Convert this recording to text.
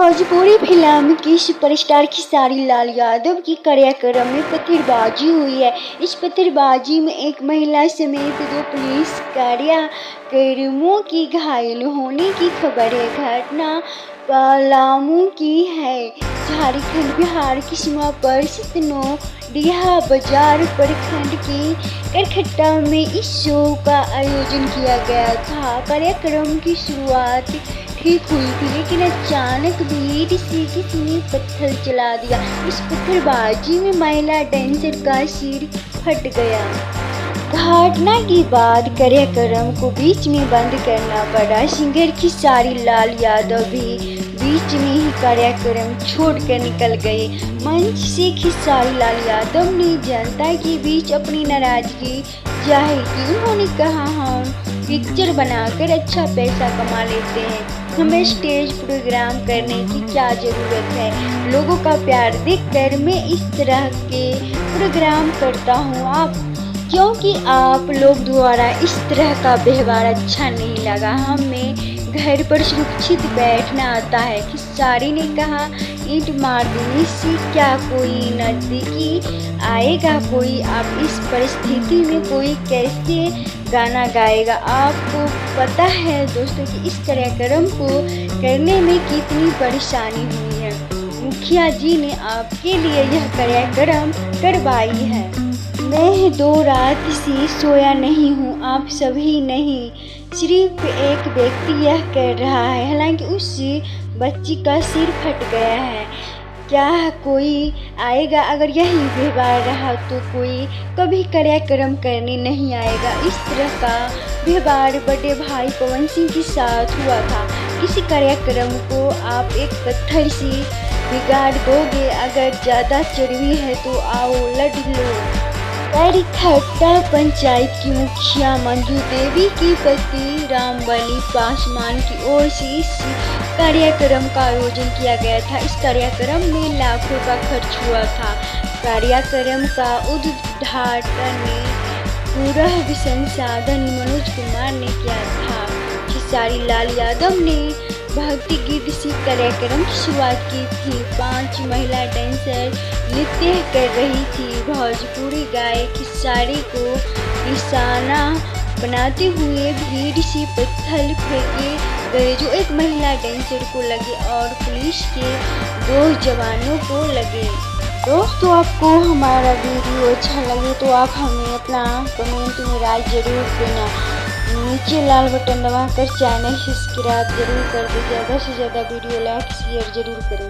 Bhojpuri film की superstar Khesari Lal Yadav की कार्यक्रम में पत्थरबाजी हुई है। इस पत्थरबाजी में एक महिला समेत 2 पुलिस कार्यकर्मियों की घायल होने की खबर है। घटना पलामू की है। झारखंड बिहार की सीमा पर स्थित नौडिहा बाजार प्रखंड के करखट्टा में इस शो का आयोजन किया गया था। कार्यक्रम की शुरुआत ठीक हुई थी, लेकिन अचानक भीड़ से किसी ने पत्थर चला दिया। इस पत्थरबाजी में महिला डांसर का सिर फट गया। घटना के बाद कार्यक्रम को बीच में बंद करना पड़ा। सिंगर खेसारी लाल यादव भी बीच में ही कार्यक्रम छोड़कर निकल गए। मंच से खेसारी लाल यादव ने जनता के बीच अपनी नाराजगी जाहिर की। उन्होंने कहा, हम पिक्चर बनाकर अच्छा पैसा कमा लेते हैं, हमें स्टेज प्रोग्राम करने की क्या ज़रूरत है। लोगों का प्यार देखकर मैं इस तरह के प्रोग्राम करता हूँ, क्योंकि आप लोग द्वारा इस तरह का व्यवहार अच्छा नहीं लगा। हमें घर पर सुरक्षित बैठना आता है। खेसारी ने कहा, ईंट मार देने से क्या कोई नज़दीकी आएगा? कोई आप इस परिस्थिति में कोई कैसे गाना गाएगा? आपको पता है दोस्तों कि इस कार्यक्रम को करने में कितनी परेशानी हुई है। मुखिया जी ने आपके लिए यह कार्यक्रम करवाई है। मैं 2 रात से सोया नहीं हूँ, आप सभी नहीं, सिर्फ एक व्यक्ति यह कर रहा है। हालांकि उस बच्ची का सिर फट गया है। क्या कोई आएगा? अगर यही व्यवहार रहा तो कोई कभी कार्यक्रम करने नहीं आएगा। इस तरह का व्यवहार बड़े भाई पवन सिंह के साथ हुआ था। किसी कार्यक्रम को आप एक पत्थर से बिगाड़ दोगे। अगर ज़्यादा चर्बी है तो आओ लड़ लो। करखट्टा पंचायत की मुखिया मंजू देवी के पति रामबली पासवान की ओर से इस कार्यक्रम का आयोजन किया गया था। इस कार्यक्रम में लाखों का खर्च हुआ था। कार्यक्रम का उद्घाटन पूरा संसाधन मनोज कुमार ने किया था। खेसारी लाल यादव ने भक्ति गीत से कार्यक्रम की शुरुआत की थी। 5 महिला डांसर नृत्य कर रही थी। भोजपुरी गायक खेसारी को निशाना बनाते हुए भीड़ से पत्थर फेंके गए, जो एक महिला डांसर को लगे और पुलिस के 2 जवानों को लगे। दोस्तों, आपको हमारा वीडियो अच्छा लगे तो आप हमें अपना कमेंट में राय जरूर देना। नीचे लाल बटन दबाकर चैनल सब्सक्राइब जरूर कर दें। ज़्यादा से ज़्यादा वीडियो लाइक शेयर जरूर करें।